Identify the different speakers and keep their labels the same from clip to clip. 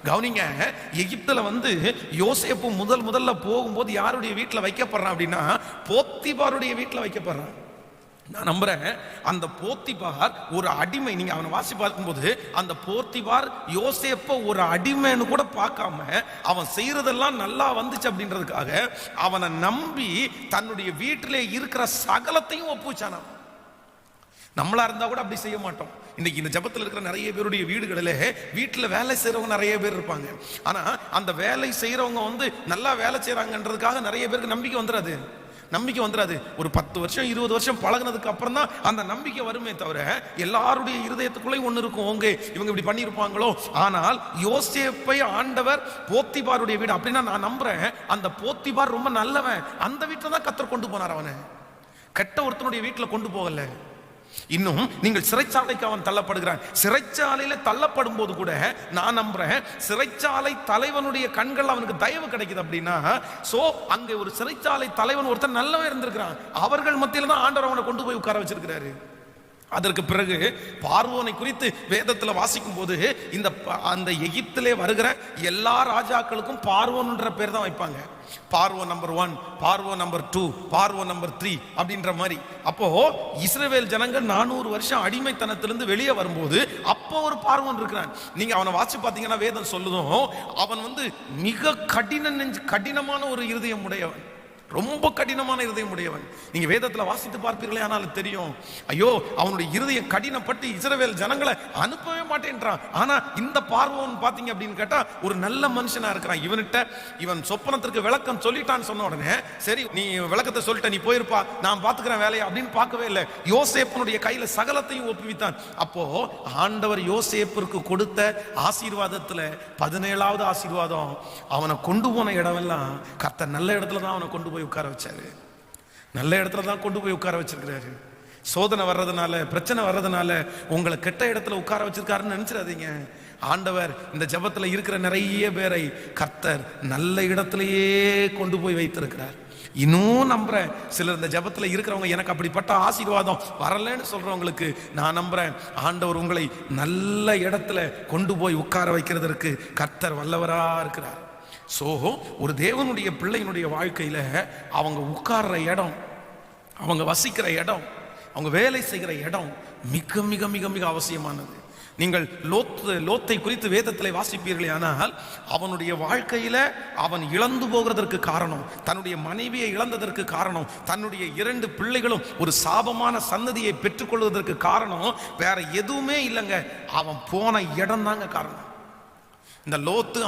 Speaker 1: கவனிங்க, எகிப்துல யோசேப்பு முதல்ல போகும்போது யாருடைய வீட்டில் வைக்கப்படுறான் அப்படின்னா போத்திபாருடைய வீட்டில் வைக்கப்படுறான். நான் நம்புறேன் அந்த போத்திபார் ஒரு அடிமை. நீங்க அவனை வாசி பார்க்கும்போது அந்த போத்திபார் யோசேப்ப ஒரு அடிமைன்னு கூட பார்க்காம அவன் செய்யறதெல்லாம் நல்லா வந்துச்சு அப்படின்றதுக்காக அவனை நம்பி தன்னுடைய வீட்டிலே இருக்கிற சகலத்தையும் ஒப்புச்சானான். நம்மளா இருந்தா கூட அப்படி செய்ய மாட்டோம். இன்னைக்கு இந்த ஜபத்தில் இருக்கிற நிறைய பேருடைய வீடுகளிலே வீட்டில் வேலை செய்யறவங்க நிறைய பேர் இருப்பாங்க. ஆனா அந்த வேலை செய்யறவங்க நல்லா வேலை செய்யறாங்கன்றதுக்காக நிறைய பேருக்கு நம்பிக்கை வந்துடாது. ஒரு 10 வருஷம் 20 வருஷம் பழகினதுக்கு அப்புறம் தான் அந்த நம்பிக்கை வருமே தவிர எல்லாருடைய இருதயத்துக்குள்ளே ஒன்று இருக்கும், இவங்க இப்படி பண்ணியிருப்பாங்களோ. ஆனால் யோசேப்பை ஆண்டவர் போத்திபாருடைய வீடு அப்படின்னா நான் நம்புறேன் அந்த போத்திபார் ரொம்ப நல்லவன். அந்த வீட்டில் தான் கர்த்தர் கொண்டு போனார். அவனை கெட்ட ஒருத்தனுடைய வீட்டில் கொண்டு போகல. இன்னும் நீங்கள் சிறைச்சாலைக்கு அவன் தள்ளப்படுகிறான். சிறைச்சாலையில தள்ளப்படும் போது கூட நான் நம்புறேன் சிறைச்சாலை தலைவனுடைய கண்கள் அவனுக்கு தயவு கிடைக்குது. அப்படின்னா அங்கே ஒரு சிறைச்சாலை தலைவன் ஒருத்தன் நல்லவே இருந்திருக்கிறான். அவர்கள் மத்தியில தான் ஆண்டவர் அவனை கொண்டு போய் உட்கார வச்சிருக்கிறாரு. அதற்கு பிறகு பார்வோனை குறித்து வேதத்தில் வாசிக்கும் போது அந்த எகிப்திலே வருகிற எல்லா ராஜாக்களுக்கும் பார்வோன்ற பேர் தான் வைப்பாங்க. Parvo number 1, parvo number 2, parvo number 3 அப்படின்ற மாதிரி. அப்போ இஸ்ரவேல் ஜனங்கள் 400 வருஷம் அடிமைத்தனத்திலிருந்து வெளியே வரும்போது அப்போ ஒரு பார்வோன் இருக்கிறான். நீங்க அவனை வாசி பார்த்தீங்கன்னா வேதம் சொல்லுதும் அவன் மிக கடினமான ஒரு இருதயம் உடையவன், ரொம்ப கடினமான இருதயம் உடையவன். நீங்க வேதத்துல வாசித்து பார்ப்பீர்களே ஆனாலும் தெரியும். ஐயோ, அவனுடைய இருதயம் கடினப்பட்டு இஸ்ரவேல் ஜனங்களை அனுப்பவே மாட்டேன்றான். ஆனா இந்த பார்வோன் பாத்தீங்க அப்படின்னு கேட்டா ஒரு நல்ல மனுஷனா இருக்கிறான். இவன் சொப்பனத்திற்கு விளக்கம் சொல்லிட்டான்னு சொன்ன உடனே சரி நீ விளக்கத்தை சொல்லிட்ட, நீ போயிருப்பா, நான் பாத்துக்கிறேன் வேலையை அப்படின்னு பார்க்கவே இல்லை. யோசேப்பனுடைய கையில சகலத்தையும் ஒப்புவித்தான். அப்போ ஆண்டவர் யோசேப்பிற்கு கொடுத்த ஆசீர்வாதத்துல 17வது ஆசீர்வாதம், அவனை கொண்டு போன இடமெல்லாம் கர்த்தர் நல்ல இடத்துல தான் அவனை கொண்டு போய் உட்கார வச்சாரு. நல்ல இடத்துல தான் கொண்டு போய் உட்கார வச்சிருக்கிறாரு. சோதனை வர்றதுனால, பிரச்சனை வர்றதுனால உங்களை கெட்ட இடத்துல உட்கார வச்சிருக்காருன்னு நினைச்சிடாதீங்க. ஆண்டவர் இந்த ஜபத்துல இருக்கிற நிறைய பேரை கர்த்தர் நல்ல இடத்திலேயே கொண்டு போய் வைத்திருக்கிறார். இன்னும் நம்புறேன் சிலர் இந்த ஜபத்துல இருக்கிறவங்க எனக்கு அப்படிப்பட்ட ஆசீர்வாதம் வரலன்னு சொல்றவங்களுக்கு நான் நம்புறேன் ஆண்டவர் உங்களை நல்ல இடத்துல கொண்டு போய் உட்கார வைக்கிறதற்கு கர்த்தர் வல்லவரா இருக்கிறார். ஒரு தேவனுடைய பிள்ளையினுடைய வாழ்க்கையில அவங்க உட்கார்ற இடம், அவங்க வசிக்கிற இடம், அவங்க வேலை செய்கிற இடம் மிக மிக மிக மிக அவசியமானது. நீங்கள் லோத்தை குறித்து வேதத்தில் வாசிப்பீர்களே ஆனால் அவனுடைய வாழ்க்கையில அவன் இழந்து போகிறதற்கு காரணம், தன்னுடைய மனைவியை இழந்ததற்கு காரணம், தன்னுடைய 2 பிள்ளைகளும் ஒரு சாபமான சந்ததியை பெற்றுக்கொள்வதற்கு காரணம் வேற எதுவுமே இல்லைங்க, அவன் போன இடம் தாங்க காரணம். இந்த லோத்து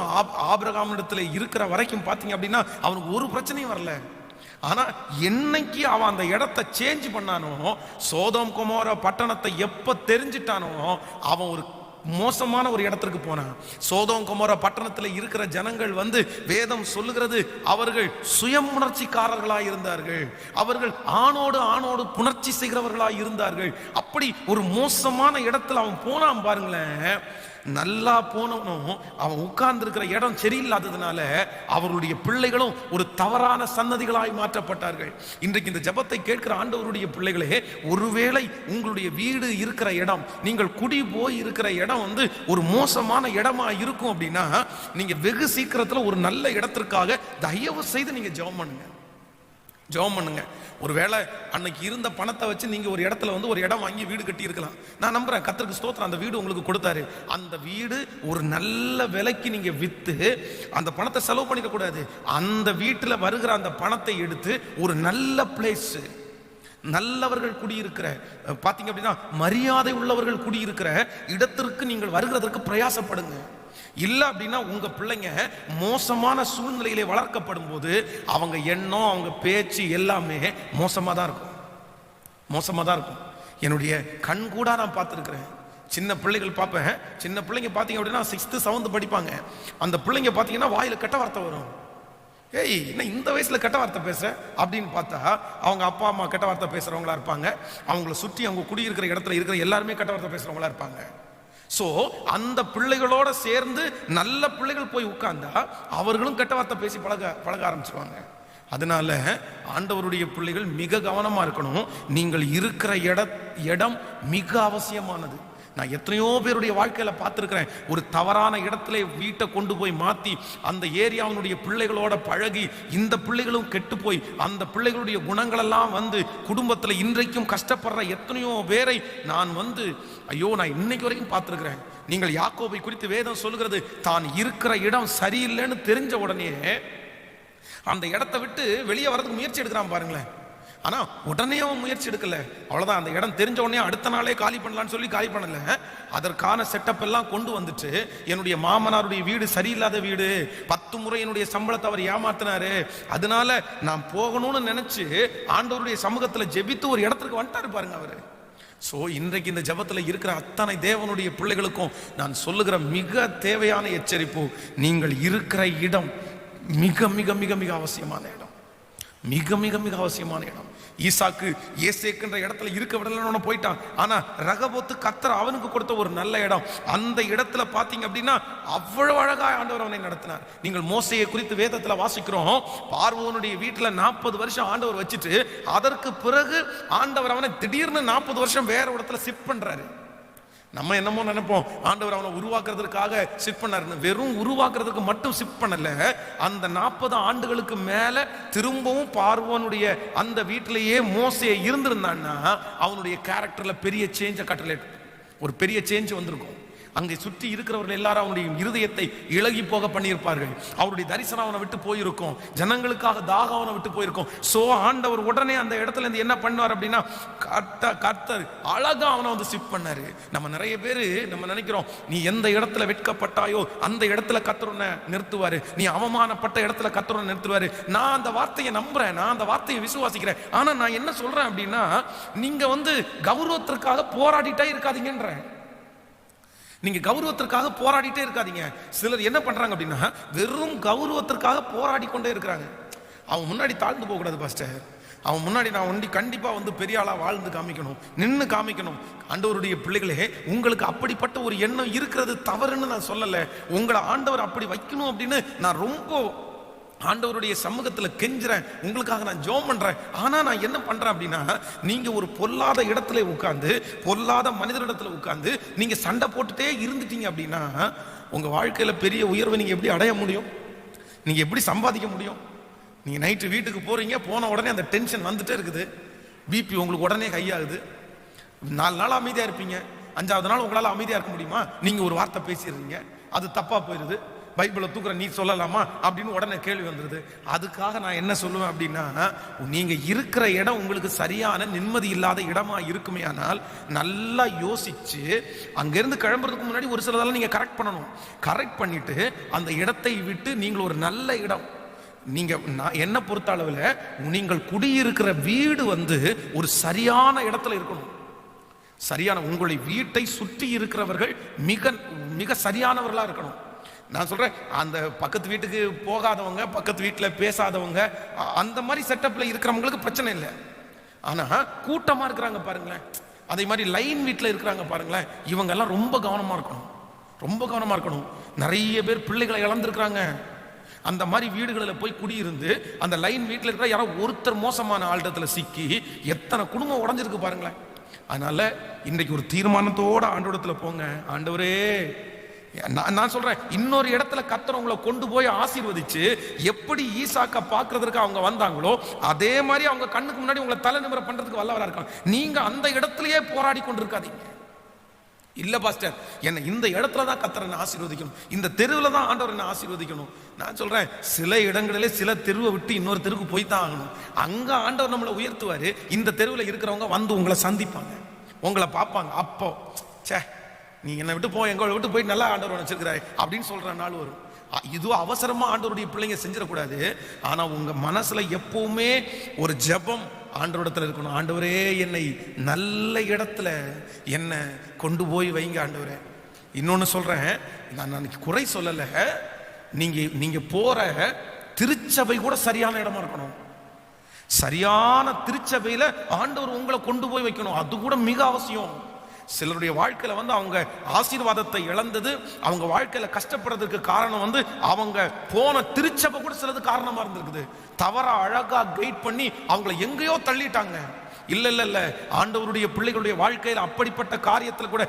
Speaker 1: ஆபிரகாம் இடத்துல இருக்கிற வரைக்கும் பாத்தீங்க அப்படின்னா அவனுக்கு ஒரு பிரச்சனையும் வரல. ஆனா என்னைக்கு அவன் அந்த இடத்தை சேஞ்ச் பண்ணானோ, சோதோம் கொமோரா பட்டணத்தை எப்ப தெரிஞ்சிட்டானோ அவன் ஒரு மோசமான ஒரு இடத்திற்கு போனான். சோதோம் கொமோரா பட்டணத்தில் இருக்கிற ஜனங்கள் வேதம் சொல்லுகிறது அவர்கள் சுயமுணர்ச்சிக்காரர்களாய் இருந்தார்கள். அவர்கள் ஆணோடு புணர்ச்சி செய்கிறவர்களாய் இருந்தார்கள். அப்படி ஒரு மோசமான இடத்துல அவன் போனான் பாருங்களேன். நல்லா போனவனும் அவன் உட்கார்ந்து இருக்கிற இடம் சரியில்லாததுனால அவருடைய பிள்ளைகளும் ஒரு தவறான சன்னதிகளாய் மாற்றப்பட்டார்கள். இன்றைக்கு இந்த ஜபத்தை கேட்கிற ஆண்டவருடைய பிள்ளைகளே, ஒருவேளை உங்களுடைய வீடு இருக்கிற இடம், நீங்கள் குடி போய் இருக்கிற இடம் ஒரு மோசமான இடமா இருக்கும் அப்படின்னா நீங்க வெகு சீக்கிரத்துல ஒரு நல்ல இடத்திற்காக தயவு செய்து நீங்க ஜெபம் பண்ணுங்க. ஒருவேளை அன்னைக்கு இருந்த பணத்தை வச்சு நீங்க ஒரு இடத்துல ஒரு இடம் வாங்கி வீடு கட்டி இருக்கலாம். நான் நம்புறேன் கர்த்தருக்கு ஸ்தோத்திரம், அந்த வீடு உங்களுக்கு கொடுத்தாரு. அந்த வீடு ஒரு நல்ல விலைக்கு நீங்க வித்து அந்த பணத்தை செலவு பண்ணிக்க கூடாது. அந்த வீட்டுல வருகிற அந்த பணத்தை எடுத்து ஒரு நல்ல பிளேஸ், நல்லவர்கள் குடியிருக்கிற, பாத்தீங்க அப்படின்னா மரியாதை உள்ளவர்கள் குடியிருக்கிற இடத்திற்கு நீங்கள் வருகிறதற்கு பிரயாசப்படுங்க. இல்லை அப்படின்னா உங்க பிள்ளைங்க மோசமான சூழ்நிலையிலே வளர்க்கப்படும் போது அவங்க எண்ணம், அவங்க பேச்சு எல்லாமே மோசமாக தான் இருக்கும். என்னுடைய கண் கூட நான் பார்த்துருக்கிறேன். சின்ன பிள்ளைகள் பார்ப்பேன். சின்ன பிள்ளைங்க பார்த்தீங்க அப்படின்னா 6th 7th படிப்பாங்க. அந்த பிள்ளைங்க பார்த்தீங்கன்னா வாயில கெட்ட வார்த்தை வரும். ஏய், என்ன இந்த வயசுல கெட்ட வார்த்தை பேசுற அப்படின்னு பார்த்தா அவங்க அப்பா அம்மா கெட்ட வார்த்தை பேசுறவங்களா இருப்பாங்க. அவங்கள சுற்றி அவங்க குடியிருக்கிற இடத்துல இருக்கிற எல்லாருமே கெட்ட வார்த்தை பேசுறவங்களா இருப்பாங்க. அந்த பிள்ளைகளோட சேர்ந்து நல்ல பிள்ளைகள் போய் உட்கார்ந்தா அவர்களும் கெட்ட வார்த்தை பேசி பழக ஆரம்பிச்சுவாங்க. அதனால ஆண்டவருடைய பிள்ளைகள் மிக கவனமா இருக்கணும். நீங்கள் இருக்கிற இடம் மிக அவசியமானது. நான் எத்தனையோ பேருடைய வாழ்க்கையில பார்த்துருக்கிறேன். ஒரு தவறான இடத்துல வீட்டை கொண்டு போய் மாத்தி அந்த ஏரியாவினுடைய பிள்ளைகளோட பழகி இந்த பிள்ளைகளும் கெட்டு போய் அந்த பிள்ளைகளுடைய குணங்கள் எல்லாம் வந்து குடும்பத்தில் இன்றைக்கும் கஷ்டப்படுற எத்தனையோ பேரை நான் ஐயோ, நான் இன்னைக்கு வரைக்கும் பார்த்துருக்கிறேன். நீங்கள் யாக்கோபை குறித்து வேதம் சொல்லுகிறது, தான் இருக்கிற இடம் சரியில்லைன்னு தெரிஞ்ச உடனே அந்த இடத்தை விட்டு வெளியே வர்றதுக்கு முயற்சி எடுக்கிறான் பாருங்களேன். ஆனா உடனே அவன் முயற்சி எடுக்கல, அவ்வளவுதான். அந்த இடம் தெரிஞ்ச உடனே அடுத்த நாளே காலி பண்ணலான்னு சொல்லி காலி பண்ணல. அதற்கான செட்டப் எல்லாம் கொண்டு வந்துட்டு, என்னுடைய மாமனாருடைய வீடு சரியில்லாத வீடு, 10 முறை என்னுடைய சம்பளத்தை அவர் ஏமாத்தினாரு, அதனால நான் போகணும்னு நினைச்சு ஆண்டவருடைய சமூகத்துல ஜெபித்து ஒரு இடத்துக்கு வந்துட்டாரு பாருங்க அவரு. சோ இன்றைக்கு இந்த ஜெபத்துல இருக்கிற அத்தனை தேவனுடைய பிள்ளைகளுக்கும் நான் சொல்லுகிற மிக தேவையான எச்சரிப்பு, நீங்கள் இருக்கிற இடம் மிக மிக மிக மிக அவசியமான இடம், மிக மிக மிக அவசியமான இடம். ஈசாக்கு ஏசேக்குன்ற இடத்துல இருக்க விடலன்னு போயிட்டான். ஆனா ரகபோத்து கர்த்தர் அவனுக்கு கொடுத்த ஒரு நல்ல இடம். அந்த இடத்துல பாத்தீங்க அப்படின்னா அவ்வளவு அழகா ஆண்டவர் அவனை நடத்தினார். நீங்கள் மோசேயை குறித்து வேதத்துல வாசிக்கிறோம், பார்வோனுடைய வீட்டுல 40 வருஷம் ஆண்டவர் வச்சுட்டு அதற்கு பிறகு ஆண்டவர் அவனை திடீர்னு 40 வருஷம் வேற இடத்துல ஷிஃப்ட் பண்றாரு. நம்ம என்னமோ நினைப்போம் ஆண்டவர் அவனை உருவாக்குறதுக்காக ஷிஃப்ட் பண்ணாருன்னு. வெறும் உருவாக்குறதுக்கு மட்டும் ஷிஃப்ட் பண்ணல, அந்த 40 ஆண்டுகளுக்கு மேல திரும்பவும் பார்வோனுடைய அந்த வீட்டிலேயே மோசே இருந்திருந்தான்னா அவனுடைய கேரக்டர்ல பெரிய சேஞ்ச கட்டளை, ஒரு பெரிய சேஞ்ச் வந்திருக்கும். அங்கே சுற்றி இருக்கிறவர்கள் எல்லாரும் அவனுடைய இருதயத்தை இளகி போக பண்ணியிருப்பார்கள். அவருடைய தரிசனம் அவனை விட்டு போயிருக்கும், ஜனங்களுக்காக தாகம் அவனை விட்டு போயிருக்கும். சோ ஆண்டவர் உடனே அந்த இடத்துல இருந்து என்ன பண்ணுவார் அப்படின்னா, கர்த்தர் அழகா அவனை ஷிஃப்ட் பண்ணாரு. நம்ம நிறைய பேரு நம்ம நினைக்கிறோம், நீ எந்த இடத்துல வெட்கப்பட்டாயோ அந்த இடத்துல கர்த்தர் உன்னை நிறுத்துவாரு, நீ அவமானப்பட்ட இடத்துல கர்த்தர் உன்னை நிறுத்துவாரு. நான் அந்த வார்த்தையை நம்புறேன், நான் அந்த வார்த்தையை விசுவாசிக்கிறேன். ஆனா நான் என்ன சொல்றேன் அப்படின்னா, நீங்க கௌரவத்திற்காக போராடிட்டே இருக்காதீங்கன்றேன். நீங்க கௌரவத்திற்காக போராடிட்டே இருக்காதீங்க. சிலர் என்ன பண்றாங்க அப்படின்னா, வெறும் கௌரவத்திற்காக போராடி கொண்டே இருக்கிறாங்க. அவன் முன்னாடி தாழ்ந்து போக கூடாது பாஸ்டர், அவன் முன்னாடி நான் கண்டிப்பா பெரிய ஆளா வாழ்ந்து காமிக்கணும், நின்று காமிக்கணும். ஆண்டவருடைய பிள்ளைகளே, உங்களுக்கு அப்படிப்பட்ட ஒரு எண்ணம் இருக்கிறது தவறுன்னு நான் சொல்லல. உங்களை ஆண்டவர் அப்படி வைக்கணும் அப்படின்னு நான் ரொம்ப ஆண்டவருடைய சமூகத்துல கெஞ்சுறேன், உங்களுக்காக நான் ஜெபம் பண்றேன். ஆனா நான் என்ன பண்றேன் அப்படின்னா, நீங்க ஒரு பொல்லாத இடத்துல உட்கார்ந்து, பொல்லாத மனிதரிடத்துல உட்கார்ந்து நீங்க சண்டை போட்டுட்டே இருந்துட்டீங்க அப்படின்னா உங்க வாழ்க்கையில பெரிய உயர்வை நீங்க எப்படி அடைய முடியும்? நீங்க எப்படி சம்பாதிக்க முடியும்? நீங்க நைட்டு வீட்டுக்கு போறீங்க, போன உடனே அந்த டென்ஷன் வந்துட்டே இருக்குது, பிபி உங்களுக்கு உடனே கையாகுது. 4 நாள் அமைதியா இருப்பீங்க, 5வது நாள் உங்களால அமைதியா இருக்க முடியுமா? நீங்க ஒரு வார்த்தை பேசிடுறீங்க, அது தப்பா போயிருது, பைபிளை தூக்குற நீ சொல்லலாமா அப்படின்னு உடனே கேள்வி வந்துருது. அதுக்காக நான் என்ன சொல்லுவேன் அப்படின்னா, நீங்க இருக்கிற இடம் உங்களுக்கு சரியான நிம்மதி இல்லாத இடமா இருக்குமே, ஆனால் நல்லா யோசிச்சு அங்கிருந்து கிளம்புறதுக்கு முன்னாடி ஒரு சிலதெல்லாம் நீங்க கரெக்ட் பண்ணணும். கரெக்ட் பண்ணிட்டு அந்த இடத்தை விட்டு நீங்கள் ஒரு நல்ல இடம், நீங்க என்ன பொறுத்த அளவில் நீங்கள் குடியிருக்கிற வீடு ஒரு சரியான இடத்துல இருக்கணும். சரியான உங்களுடைய வீட்டை சுற்றி இருக்கிறவர்கள் மிக மிக சரியானவர்களா இருக்கணும். நான் சொல்றேன், அந்த பக்கத்து வீட்டுக்கு போகாதவங்க, பக்கத்து வீட்டில் பேசாதவங்க, அந்த மாதிரி செட்டப்ல இருக்கிறவங்களுக்கு பிரச்சனை இல்லை. ஆனா கூட்டமா இருக்கிறாங்க பாருங்களேன், அதே மாதிரி லைன் வீட்டில் இருக்கிறாங்க பாருங்களேன், இவங்க எல்லாம் ரொம்ப கவனமா இருக்கணும், ரொம்ப கவனமா இருக்கணும். நிறைய பேர் பிள்ளைகளை இழந்திருக்கிறாங்க. அந்த மாதிரி வீடுகளில் போய் குடியிருந்து அந்த லைன் வீட்டில் இருக்கிற யாரோ ஒருத்தர் மோசமான ஆழ்டத்துல சிக்கி எத்தனை குடும்பம் உடஞ்சிருக்கு பாருங்களேன். அதனால இன்றைக்கு ஒரு தீர்மானத்தோட ஆண்டவரத்துல போங்க. ஆண்டவரே, நான் சொல்றேன், இன்னொரு இடத்துல கர்த்தர் உங்களை கொண்டு போய் ஆசீர்வதிச்சு எப்படி ஈசாக்க பார்க்கிறதுக்கு அவங்க வந்தாங்களோ அதே மாதிரி அவங்க கண்ணுக்கு முன்னாடி உங்களை தலை நிமிர பண்றதுக்கு வல்லவரா இருக்காங்க. நீங்க அந்த இடத்துலயே போராடி கொண்டிருக்காதீங்க. இல்ல பாஸ்டர், என்ன இந்த இடத்துல தான் கர்த்தர் என்ன ஆசீர்வதிக்கணும், இந்த தெருவில் தான் ஆண்டவர் என்ன ஆசீர்வதிக்கணும். நான் சொல்றேன், சில இடங்களிலே சில தெருவை விட்டு இன்னொரு தெருவுக்கு போய் தான் ஆகணும். அங்க ஆண்டவர் நம்மளை உயர்த்துவாரு. இந்த தெருவில் இருக்கிறவங்க உங்களை சந்திப்பாங்க, உங்களை பார்ப்பாங்க. அப்போ சே, நீ என்னை விட்டு போய் எங்களை விட்டு போய் நல்லா ஆண்டவர் வச்சிருக்கிறாய் அப்படின்னு சொல்ற நாள் வரும். இதுவும் அவசரமா ஆண்டவருடைய பிள்ளைங்க செஞ்சிடக்கூடாது. ஆனா உங்க மனசுல எப்பவுமே ஒரு ஜெபம் ஆண்டவரிடத்துல இருக்கணும். ஆண்டவரே, என்னை நல்ல இடத்துல என்ன கொண்டு போய் வைங்க ஆண்டவரே. இன்னொன்னு சொல்றேன், நான் குறை சொல்லல, நீங்க போற திருச்சபை கூட சரியான இடமா இருக்கணும். சரியான திருச்சபையில ஆண்டவர் உங்களை கொண்டு போய் வைக்கணும், அது கூட மிக அவசியம். சிலருடைய வாழ்க்கையில அவங்க ஆசீர்வாதத்தை இழந்தது, அவங்க வாழ்க்கையில கஷ்டப்படுறதுக்கு காரணம் அவங்க போன திருச்சபை கூட சிலது காரணமா இருந்திருக்குது. தவறா அழகா கைட் பண்ணி அவங்களை எங்கேயோ தள்ளிட்டாங்க. இல்ல இல்ல இல்ல, ஆண்டவருடைய பிள்ளைகளுடைய வாழ்க்கையில் அப்படிப்பட்ட காரியத்தில் கூட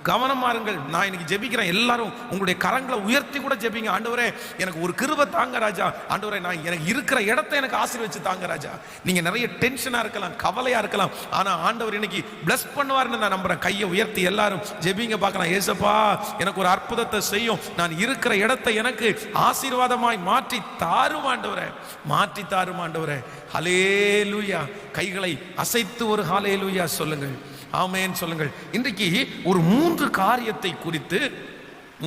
Speaker 1: கவனமா இருங்கள். நான் இன்னைக்கு ஜெபிக்கிறேன், எல்லாரும் உங்களுடைய கரங்களை உயர்த்தி கூட ஜெபிங்க. ஆண்டவரே எனக்கு ஒரு கிருபை தாங்க ராஜா, ஆண்டவரே நான் எனக்கு இருக்கிற இடத்தை எனக்கு ஆசீர்வதிச்சு தாங்க ராஜா. நீங்க நிறைய டென்ஷனா இருக்கலாம், கவலையா இருக்கலாம், ஆனா ஆண்டவர் இன்னைக்கு பிளஸ் பண்ணுவாருன்னு நான் நம்புறேன். கையை உயர்த்தி எல்லாரும் ஜெபிங்க பார்க்கலாம். ஏசப்பா எனக்கு ஒரு அற்புதத்தை செய்யும், நான் இருக்கிற இடத்தை எனக்கு ஆசீர்வாதமாய் மாற்றி தாரும் ஆண்டவரே, மாற்றி தாரும் ஆண்டவரே. ஹல்லேலூயா. கைகளை அசைத்து ஒரு ஹல்லேலூயா சொல்லுங்கள், ஆமென் சொல்லுங்கள். இன்றைக்கு ஒரு 3 காரியத்தை குறித்து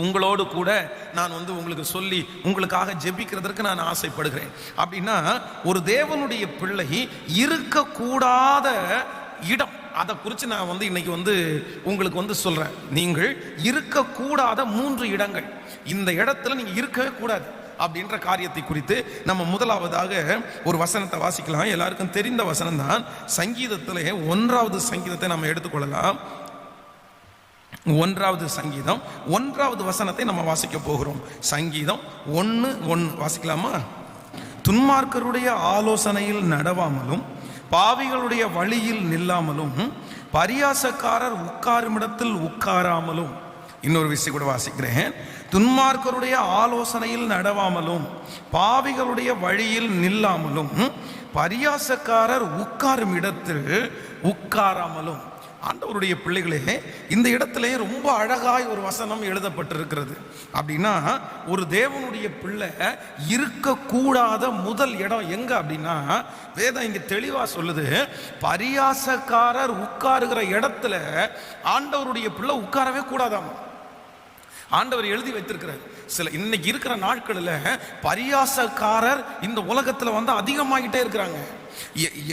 Speaker 1: உங்களோடு கூட நான் உங்களுக்கு சொல்லி உங்களுக்காக ஜெபிக்கிறதற்கு நான் ஆசைப்படுகிறேன். அப்படின்னா ஒரு தேவனுடைய பிள்ளை இருக்கக்கூடாத இடம், அதை குறித்து நான் இன்னைக்கு உங்களுக்கு சொல்றேன். நீங்கள் இருக்கக்கூடாத 3 இடங்கள், இந்த இடத்துல நீங்க இருக்கவே கூடாது அப்படின்ற காரியத்தை குறித்து நம்ம முதலாவதாக ஒரு வசனத்தை வாசிக்கலாம். எல்லாருக்கும் தெரிந்த வசனம் தான். சங்கீதத்திலே 1வது சங்கீதத்தை நம்ம எடுத்துக்கொள்ளலாம். 1வது சங்கீதம் 1வது வசனத்தை நம்ம வாசிக்க போகிறோம். சங்கீதம் 1:1 வாசிக்கலாமா? துன்மார்க்கருடைய ஆலோசனையில் நடவாமலும் பாவிகளுடைய வழியில் நில்லாமலும் பரியாசக்காரர் உட்காரும் இடத்தில் உட்காராமலும். இன்னொரு விஷயம் கூட வாசிக்கிறேன். துன்மார்க்கருடைய ஆலோசனையில் நடவாமலும் பாவிகளுடைய வழியில் நில்லாமலும் பரியாசக்காரர் உட்காரும் இடத்தில் உட்காராமலும். ஆண்டவருடைய பிள்ளைகளே, இந்த இடத்துல ரொம்ப அழகாய் ஒரு வசனம் எழுதப்பட்டிருக்கிறது. அப்படின்னா ஒரு தேவனுடைய பிள்ளை இருக்கக்கூடாத முதல் இடம் எங்க அப்படின்னா, வேதம் இங்க தெளிவா சொல்லுது, பரியாசக்காரர் உட்காருகிற இடத்துல ஆண்டவருடைய பிள்ளை உட்காரவே கூடாதாம். ஆண்டவர் எழுதி வைத்திருக்கிறார். சில இன்னைக்கு இருக்கிற நாட்களில் பரியாசக்காரர் இந்த உலகத்தில் அதிகமாகிட்டே இருக்கிறாங்க.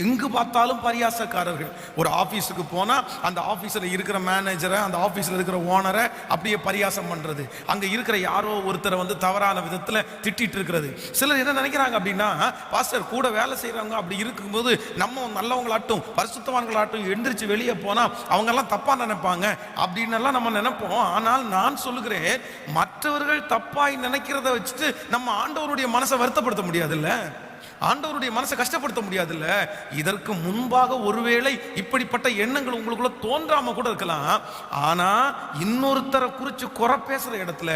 Speaker 1: எங்கு பார்த்தாலும் பரியாசக்காரர்கள். ஒரு ஆபீஸுக்கு போனா அந்த ஆபீஸ்ல இருக்கிற மேனேஜரை, அந்த ஆபீஸ்ல இருக்கிற ஓனரை அப்படியே பரியாசம் பண்றது, அங்க இருக்கிற யாரோ ஒருத்தரை தவறான விதத்துல திட்டிட்டு இருக்கிறது. சிலர் என்ன நினைக்கிறாங்க அப்படின்னா, பாஸ்டர் கூட வேலை செய்யறவங்க அப்படி இருக்கும்போது நம்ம நல்லவங்களாட்டும் பரிசுத்தவான்களாட்டும் எந்திரிச்சு வெளியே போனா அவங்க எல்லாம் தப்பா நினைப்பாங்க அப்படின்னு எல்லாம் நம்ம நினைப்போம். ஆனால் நான் சொல்லுகிறேன், மற்றவர்கள் தப்பாய் நினைக்கிறத வச்சுட்டு நம்ம ஆண்டவருடைய மனசை வருத்தப்படுத்த முடியாதுல்ல, ஆண்டவருடைய மனசை கஷ்டப்படுத்த முடியாதுல்ல. இதற்கு முன்பாக ஒருவேளை இப்படிப்பட்ட எண்ணங்கள் உங்களுக்குள்ள தோன்றாம கூட இருக்கலாம். ஆனா இன்னொருத்தரை குறித்து குறை பேசுற இடத்துல,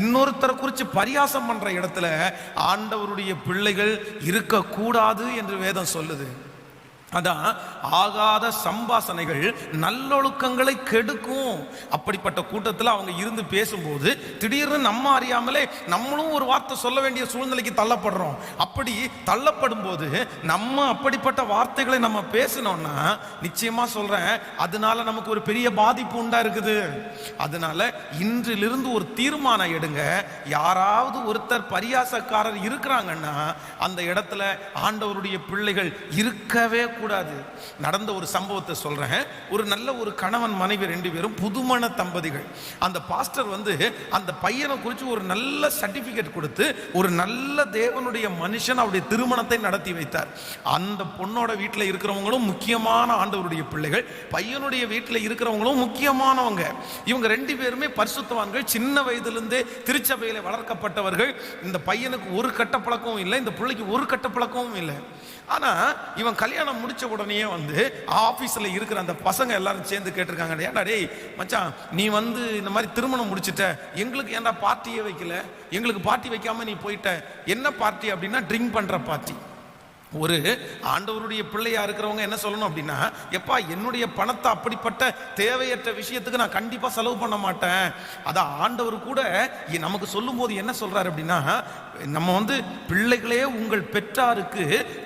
Speaker 1: இன்னொருத்தரை குறித்து பரியாசம் பண்ற இடத்துல ஆண்டவருடைய பிள்ளைகள் இருக்கக்கூடாது என்று வேதம் சொல்லுது. அதான் ஆகாத சம்பாசனைகள் நல்லொழுக்கங்களை கெடுக்கும். அப்படிப்பட்ட கூட்டத்தில் அவங்க இருந்து பேசும்போது திடீர்னு நம்ம அறியாமலே நம்மளும் ஒரு வார்த்தை சொல்ல வேண்டிய சூழ்நிலைக்கு தள்ளப்படுறோம். அப்படி தள்ளப்படும் போது நம்ம அப்படிப்பட்ட வார்த்தைகளை நம்ம பேசினோம்னா நிச்சயமா சொல்றேன், அதனால நமக்கு ஒரு பெரிய பாதிப்பு உண்டா இருக்குது. அதனால இன்றிலிருந்து ஒரு தீர்மானம் எடுங்க. யாராவது ஒருத்தர் பரியாசக்காரர் இருக்கிறாங்கன்னா அந்த இடத்துல ஆண்டவருடைய பிள்ளைகள் இருக்கவே கூடாது. நடந்த ஒரு சம்பவத்தை சொல்றேன். ஒரு நல்ல ஒரு கணவன் மனைவி 2 பேரும் புதுமண தம்பதிகள். அந்த பாஸ்டர் அந்த பையனை குறித்து ஒரு நல்ல சர்டிபிகேட் கொடுத்து ஒரு நல்ல தேவனுடைய மனுஷன் அவருடைய திருமணத்தை நடத்தி வைத்தார். அந்த பொண்ணோட வீட்டில் இருக்கிறவங்களும் முக்கியமான ஆண்டவருடைய பிள்ளைகள், பையனுடைய வீட்டில் இருக்கிறவங்களும் முக்கியமானவங்க. இவங்க 2 பேருமே பரிசுத்தவான்கள், சின்ன வயதிலிருந்தே திருச்சபையில வளர்க்கப்பட்டவர்கள். இந்த பையனுக்கு ஒரு கட்ட பழக்கமும் இல்லை, இந்த பிள்ளைக்கு ஒரு கட்ட பழக்கமும் இல்லை. ஆனா இவன் கல்யாணம் முடிச்ச உடனே ஆபீஸ்ல இருக்கிற அந்த பசங்க எல்லாரும் சேர்ந்து கேட்டிருக்காங்க, ஏன்டா டேய் மச்சான், நீ இந்த மாதிரி திருமணம் முடிச்சிட்ட, எங்களுக்கு ஏன்டா பார்ட்டியே வைக்கல, எங்களுக்கு பார்ட்டி வைக்காம நீ போயிட்ட. என்ன பார்ட்டி அப்படின்னா ட்ரிங்க் பண்ற பார்ட்டி. ஒரு ஆண்டவருடைய பிள்ளையா இருக்கிறவங்க என்ன சொல்லணும் அப்படின்னா, எப்பா என்னுடைய பணத்தை அப்படிப்பட்ட தேவையற்ற விஷயத்துக்கு நான் கண்டிப்பா செலவு பண்ண மாட்டேன். அதான் ஆண்டவர் கூட நமக்கு சொல்லும் போது என்ன சொல்றாரு அப்படின்னா, நம்ம பிள்ளைகளே உங்கள் பெற்றாருக்கு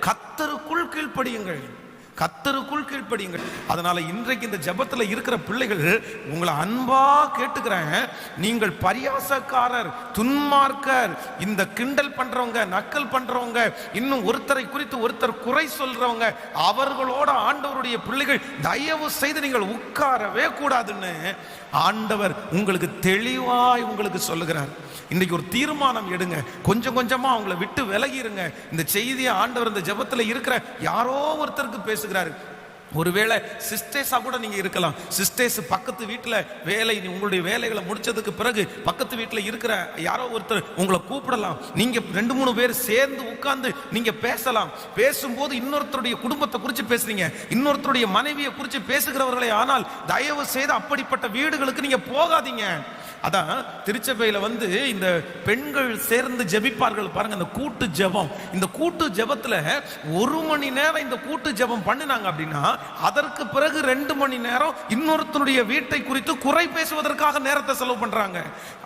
Speaker 1: கர்த்தருக்குள் கீழ்ப்படியுங்கள், கர்த்தருக்குள் கீழ்ப்படியுங்கள். அதனால இன்றைக்கு இந்த ஜெபத்துல இருக்கிற பிள்ளைகள் உங்களை அன்பா கேட்டுக்கிறேன், நீங்கள் பரியாசக்காரர், துன்மார்க்கர், இந்த கிண்டல் பண்றவங்க, நக்கல் பண்றவங்க, இன்னும் ஒருத்தரை குறித்து ஒருத்தர் குறை சொல்றவங்க, அவர்களோட ஆண்டவருடைய பிள்ளைகள் தயவு செய்து நீங்கள் உட்காரவே கூடாதுன்னு ஆண்டவர் உங்களுக்கு தெளிவாய் உங்களுக்கு சொல்லுகிறார். இன்னைக்கு ஒரு தீர்மானம் எடுங்க, கொஞ்சம் கொஞ்சமா அவங்கள விட்டு விலகிருங்க. இந்த செய்தியை ஆண்டவர் இந்த ஜெபத்துல இருக்கிற யாரோ ஒருத்தருக்கு பேசுகிறாரு. ஒருவேளை சிஸ்டேஸா கூட நீங்க இருக்கலாம். சிஸ்டேஸ் பக்கத்து வீட்டுல வேலை, உங்களுடைய வேலைகளை முடிச்சதுக்கு பிறகு பக்கத்து வீட்டுல இருக்கிற யாரோ ஒருத்தர் உங்களை கூப்பிடலாம். நீங்க 2-3 பேர் சேர்ந்து உட்கார்ந்து நீங்க பேசலாம். பேசும்போது இன்னொருத்தருடைய குடும்பத்தை குறித்து பேசுறீங்க, இன்னொருத்தருடைய மனைவியை குறித்து பேசுகிறவர்களே. ஆனால் தயவு செய்து அப்படிப்பட்ட வீடுகளுக்கு நீங்க போகாதீங்க. அதான் திருச்சபையில இந்த பெண்கள் சேர்ந்து ஜெபிப்பார்கள் பாருங்க, இந்த கூட்டு ஜெபம். இந்த கூட்டு ஜெபத்துல 1 மணி நேரம் இந்த கூட்டு ஜெபம் பண்ணினாங்க அப்படின்னா அதற்கு பிறகு 2 மணி நேரம் இன்னொருத்தருடைய வீட்டை குறித்து குறை பேசுவதற்காக நேரத்தை செலவு பண்றாங்க.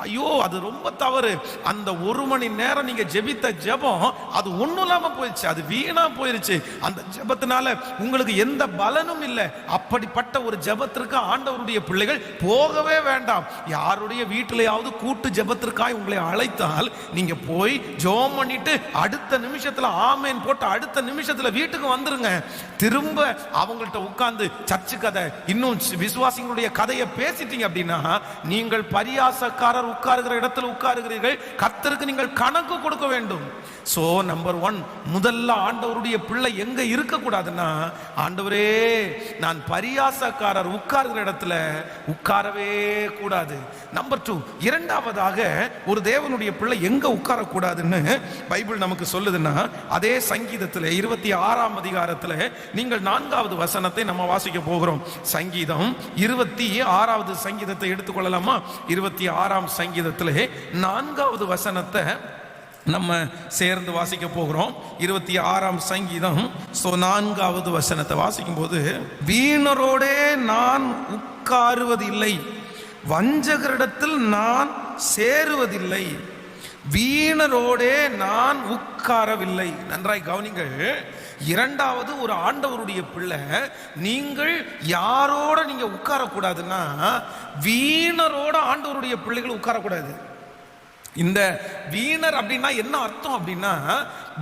Speaker 1: ஐயோ, அது ரொம்ப தவறு. அந்த 1 மணி நேரம் நீங்க ஜெபித்த ஜெபம் அது ஒண்ணும் இல்லாம போயிடுச்சு, அது வீணா போயிருச்சு. அந்த ஜெபத்தினால உங்களுக்கு எந்த பலனும் இல்லை. அப்படிப்பட்ட ஒரு ஜெபத்திற்கு ஆண்டவருடைய பிள்ளைகள் போகவே வேண்டாம். யாருடைய வீட்டிலேயாவது கூட்டு ஜெபத்திற்காய் உங்களை அழைத்தால் நீங்க போய் ஜெபம் பண்ணிட்டு அடுத்த நிமிஷத்துல ஆமேன் போட்டு அடுத்த நிமிஷத்துல வீட்டுக்கு வந்துருங்க. திரும்ப அவங்கள்ட்ட உட்கார்ந்து சர்ச்சு கதை, இன்னும் விசுவாசிகளுடைய கதையை பேசிட்டீங்க அப்படின்னா நீங்கள் பரியாசக்காரர் உட்காருகிற இடத்துல உட்காருகிறீர்கள். கர்த்தருக்கு நீங்கள் கணக்கு கொடுக்க வேண்டும். சோ நம்பர் 1, முதல்ல ஆண்டவருடைய பிள்ளை எங்க இருக்க கூடாதுன்னா, ஆண்டவரே நான் பரியாசக்காரர் உட்காருகிற இடத்துல உட்காரவே கூடாது. நம்பர் 2, இரண்டாவதாக ஒரு தேவனுடைய பிள்ளை எங்க உட்காரக்கூடாதுன்னு பைபிள் நமக்கு சொல்லுதுன்னா, அதே சங்கீதத்தில் 26ஆம் அதிகாரத்தில் நீங்கள் 4வது வசனத்தை நம்ம வாசிக்க போகிறோம். சங்கீதம் 26வது சங்கீதத்தை எடுத்துக்கொள்ளலாமா? 26ஆம் சங்கீதத்தில் 4வது வசனத்தை நம்ம சேர்ந்து வாசிக்க போகிறோம். 26ஆம் சங்கீதம் 4வது வசனத்தை வாசிக்கும் போது, வீணரோடே நான் உட்காருவதில்லை, வஞ்சகரிடத்தில் நான் சேருவதில்லை, வீணரோடே நான் உட்காரவில்லை. நன்றாய் கவனிங்கள். இரண்டாவது, ஒரு ஆண்டவருடைய பிள்ளை நீங்கள் யாரோட நீங்க உட்காரக்கூடாதுன்னா, வீணரோட ஆண்டவருடைய பிள்ளைகள் உட்காரக்கூடாது. இந்த வீணர் அப்படின்னா என்ன அர்த்தம் அப்படின்னா,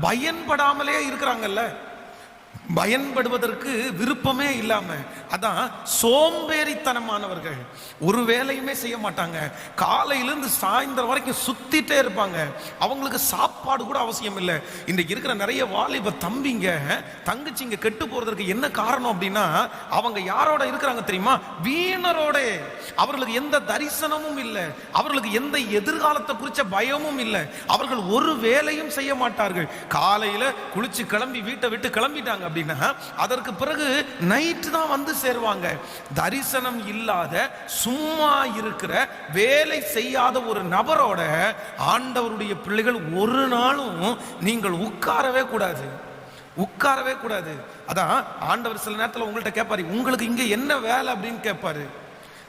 Speaker 1: பயன்படாமலே இருக்கிறாங்கல்ல, பயன்படுவதற்கு விருப்பமே இல்லாம, அதான் சோம்பேறித்தனமானவர்கள். ஒரு வேலையுமே செய்ய மாட்டாங்க, காலையிலிருந்து சாயந்தரம் வரைக்கும் சுத்திட்டே இருப்பாங்க, அவங்களுக்கு சாப்பாடு கூட அவசியம் இல்லை. இன்றைக்கு இருக்கிற நிறைய வாலிப தம்பிங்க தங்கச்சிங்க கெட்டு போறதுக்கு என்ன காரணம் அப்படின்னா, அவங்க யாரோட இருக்கிறாங்க தெரியுமா? வீணரோட. அவர்களுக்கு எந்த தரிசனமும் இல்லை, அவர்களுக்கு எந்த எதிர்காலத்தை குறித்த பயமும் இல்லை, அவர்கள் ஒரு வேலையும் செய்ய மாட்டார்கள். காலையில குளிச்சு கிளம்பி வீட்டை விட்டு கிளம்பிட்டாங்க அப்படின்னா அதற்கு பிறகு நைட்டு தான் வந்து சேருவாங்க. தரிசனம் இல்லாத சும்மா இருக்கிற வேலை செய்யாத ஒரு நபரோட ஆண்டவருடைய பிள்ளைகள் ஒரு நாளும் நீங்கள் உட்காரவே கூடாது, உட்காரவே கூடாது. அதான் ஆண்டவர் சில நேரத்தில் உங்கள்கிட்ட கேட்பாரு, உங்களுக்கு இங்க என்ன வேலை அப்படின்னு கேட்பாரு.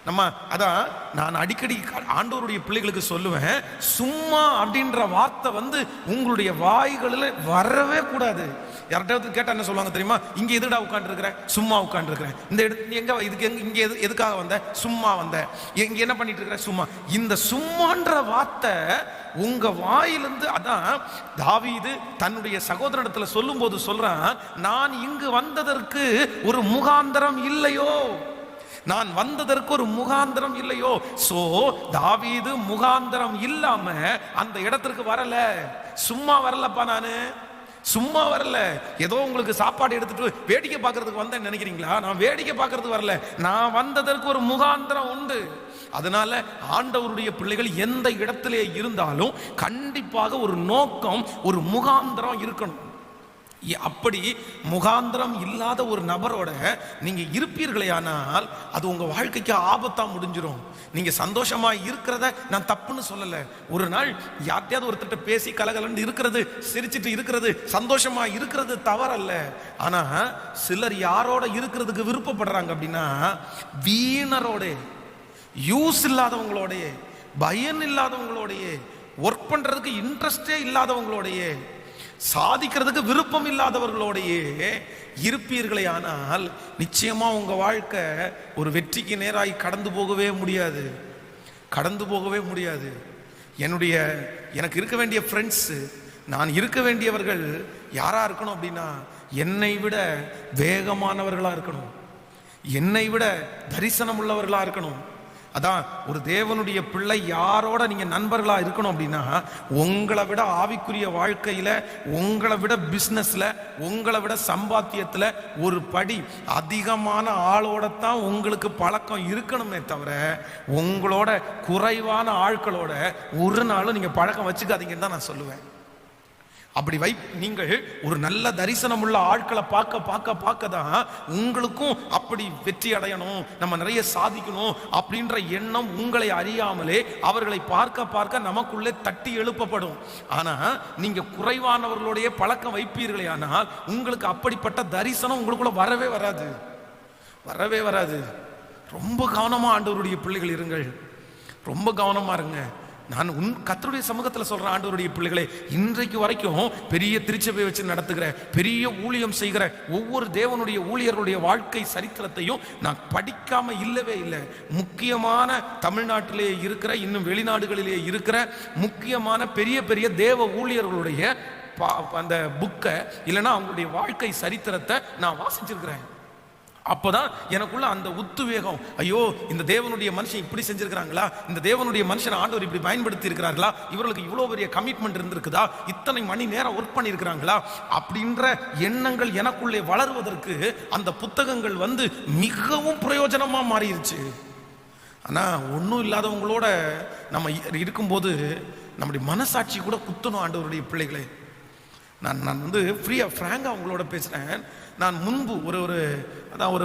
Speaker 1: நம்ம அதான் நான் அடிக்கடி ஆண்டவருடைய பிள்ளைகளுக்கு சொல்லுவேன், சும்மா அப்படின்ற வார்த்தை உங்களுடைய வாய்களில் வரவே கூடாது. யார்கிட்ட கேட்டா என்ன சொல்லுவாங்க தெரியுமா? இங்க எதுடா உட்கார்ந்து இருக்கிறேன்? சும்மா உட்கார்ந்து இருக்கிறேன். இந்த இடத்துல எங்க இதுக்கு இங்க எதுக்காக வந்த? சும்மா வந்த. இங்க என்ன பண்ணிட்டு இருக்கிற? சும்மா. இந்த சும்மான்ற வார்த்தை உங்க வாயிலிருந்து, அதான் தாவீது தன்னுடைய சகோதரனிடத்துல சொல்லும் போது சொல்றான், நான் இங்கு வந்ததற்கு ஒரு முகாந்தரம் இல்லையோ, நான் வந்ததற்கு ஒரு முகாந்தரம் இல்லையோ. சோ தாவீது முகாந்தரம் இல்லாம அந்த இடத்திற்கு வரல, சும்மா வரலப்பா, நானு சும்மா வரல. ஏதோ உங்களுக்கு சாப்பாடு எடுத்துட்டு வேடிக்கை பார்க்கறதுக்கு வந்தேன்னு நினைக்கிறீங்களா? நான் வேடிக்கை பார்க்கறதுக்கு வரல, நான் வந்ததற்கு ஒரு முகாந்தரம் உண்டு. அதனால ஆண்டவருடைய பிள்ளைகள் எந்த இடத்திலே இருந்தாலும் கண்டிப்பாக ஒரு நோக்கம், ஒரு முகாந்தரம் இருக்கணும். அப்படி முகாந்திரம் இல்லாத ஒரு நபரோட நீங்க இருப்பீர்களே ஆனால் அது உங்க வாழ்க்கைக்கு ஆபத்தா முடிஞ்சிடும். நீங்க சந்தோஷமா இருக்கிறத நான் தப்புன்னு சொல்லல. ஒரு நாள் யார்ட்டையாவது ஒருத்தட்ட பேசி கலகலன்னு இருக்கிறது, சிரிச்சிட்டு இருக்கிறது, சந்தோஷமா இருக்கிறது தவறல்ல. ஆனா சிலர் யாரோட இருக்கிறதுக்கு விருப்பப்படுறாங்க அப்படின்னா, வீணரோட, யூஸ் இல்லாதவங்களோடைய, பயன் இல்லாதவங்களோடைய, ஒர்க் பண்றதுக்கு இன்ட்ரெஸ்டே இல்லாதவங்களோடைய, சாதிக்கிறதுக்கு விருப்பம் இல்லாதவர்களோடையே இருப்பீர்களே ஆனால் நிச்சயமா உங்க வாழ்க்கை ஒரு வெற்றிக்கு நேராய் கடந்து போகவே முடியாது, கடந்து போகவே முடியாது. எனக்கு இருக்க வேண்டிய ஃப்ரெண்ட்ஸ், நான் இருக்க வேண்டியவர்கள் யாரா இருக்கணும் அப்படின்னா, என்னை விட வேகமானவர்களா இருக்கணும், என்னை விட தரிசனம் உள்ளவர்களா இருக்கணும், அதான் ஒரு தேவனுடைய பிள்ளை யாரோட நீங்க நண்பர்களா இருக்கணும் அப்படின்னா, உங்களை விட ஆவிக்குரிய வாழ்க்கையில, உங்களை விட பிசினஸ்ல, உங்களை விட சம்பாத்தியத்துல ஒரு படி அதிகமான ஆளோட தான் உங்களுக்கு பழக்கம் இருக்கணுமே தவிர, உங்களோட குறைவான ஆட்களோட ஒரு நாளும் நீங்க பழக்கம் வச்சுக்காதீங்கன்னு தான் நான் சொல்லுவேன். அப்படி நீங்கள் ஒரு நல்ல தரிசனம் உள்ள ஆட்களை பார்க்க தான் உங்களுக்கும் அப்படி வெற்றி அடையணும், நம்ம நிறைய சாதிக்கணும் அப்படின்ற எண்ணம் உங்களை அறியாமலே அவர்களை பார்க்க நமக்குள்ளே தட்டி எழுப்பப்படும். ஆனா நீங்க குறைவானவர்களுடைய பழக்கம் வைப்பீர்களே, ஆனால் உங்களுக்கு அப்படிப்பட்ட தரிசனம் உங்களுக்குள்ள வரவே வராது. ரொம்ப கவனமா ஆண்டவருடைய பிள்ளைகள் இருங்கள், ரொம்ப கவனமா இருங்க. நான் கர்த்தருடைய சமூகத்தில் சொல்றேன், ஆண்டவருடைய பிள்ளைகளே, இன்றைக்கு வரைக்கும் பெரிய திருச்சபை வச்சு நடத்துகிற, பெரிய ஊழியம் செய்கிற ஒவ்வொரு தேவனுடைய ஊழியர்களுடைய வாழ்க்கை சரித்திரத்தையும் நான் படிக்காம இல்லவே இல்லை. முக்கியமான தமிழ்நாட்டிலே இருக்கிற, இன்னும் வெளிநாடுகளிலே இருக்கிற முக்கியமான பெரிய பெரிய தேவ ஊழியர்களுடைய அந்த புக்கை இல்லைன்னா அவங்களுடைய வாழ்க்கை சரித்திரத்தை நான் வாசிச்சிருக்கிறேன். அப்போதான் எனக்குள்ள அந்த உத்வேகம், ஐயோ இந்த தேவனுடைய மனுஷன் இப்படி செஞ்சிருக்கிறாங்களா, இந்த தேவனுடைய மனுஷன் ஆண்டவர் இப்படி பயன்படுத்தி இருக்கிறார்களா, இவர்களுக்கு இவ்வளோ பெரிய கமிட்மெண்ட் இருந்திருக்குதா, இத்தனை மணி நேரம் ஒர்க் பண்ணியிருக்கிறாங்களா அப்படின்ற எண்ணங்கள் எனக்குள்ளே வளருவதற்கு அந்த புத்தகங்கள் மிகவும் பிரயோஜனமா மாறிடுச்சு. ஆனா ஒன்றும் இல்லாதவங்களோட நம்ம இருக்கும்போது நம்முடைய மனசாட்சி கூட குத்தணும். ஆண்டவருடைய பிள்ளைகளே, நான் ஃப்ராங்காக அவங்களோட பேசுகிறேன். நான் முன்பு ஒரு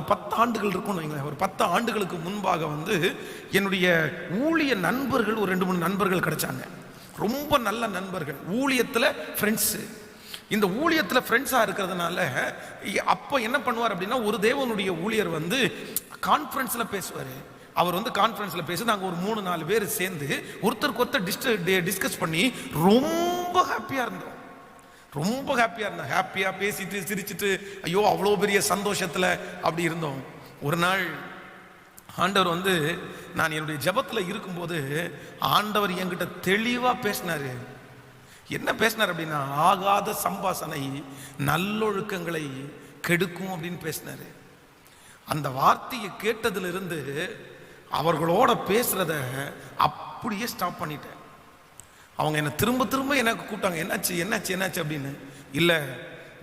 Speaker 1: 10 ஆண்டுகள் இருக்கும்னு வைங்களேன், ஒரு 10 ஆண்டுகளுக்கு முன்பாக என்னுடைய ஊழிய நண்பர்கள் ஒரு 2-3 நண்பர்கள் கிடைச்சாங்க. ரொம்ப நல்ல நண்பர்கள், ஊழியத்தில் ஃப்ரெண்ட்ஸு. இந்த ஊழியத்தில் ஃப்ரெண்ட்ஸாக இருக்கிறதுனால அப்போ என்ன பண்ணுவார் அப்படின்னா, ஒரு தேவனுடைய ஊழியர் கான்ஃபரன்ஸில் பேசுவார். அவர் கான்ஃபரன்ஸில் பேசி நாங்கள் ஒரு 3-4 பேர் சேர்ந்து ஒருத்தருக்கு ஒருத்தர் டிஸ்கஸ் பண்ணி ரொம்ப ஹாப்பியாக இருந்தோம். ஹாப்பியாக பேசிட்டு சிரிச்சுட்டு, ஐயோ அவ்வளோ பெரிய சந்தோஷத்தில் அப்படி இருந்தோம். ஒரு நாள் ஆண்டவர் நான் என்னுடைய ஜெபத்தில் இருக்கும்போது ஆண்டவர் என்கிட்ட தெளிவாக பேசினார். என்ன பேசினார் அப்படின்னா, ஆகாத சம்பாசனை நல்லொழுக்கங்களை கெடுக்கும் அப்படின்னு பேசினார். அந்த வார்த்தையை கேட்டதிலிருந்து அவர்களோட பேசுறத அப்படியே ஸ்டாப் பண்ணிட்டேன். அவங்க என்னை திரும்ப எனக்கு கூப்பிட்டாங்க, என்னாச்சு அப்படின்னு. இல்லை,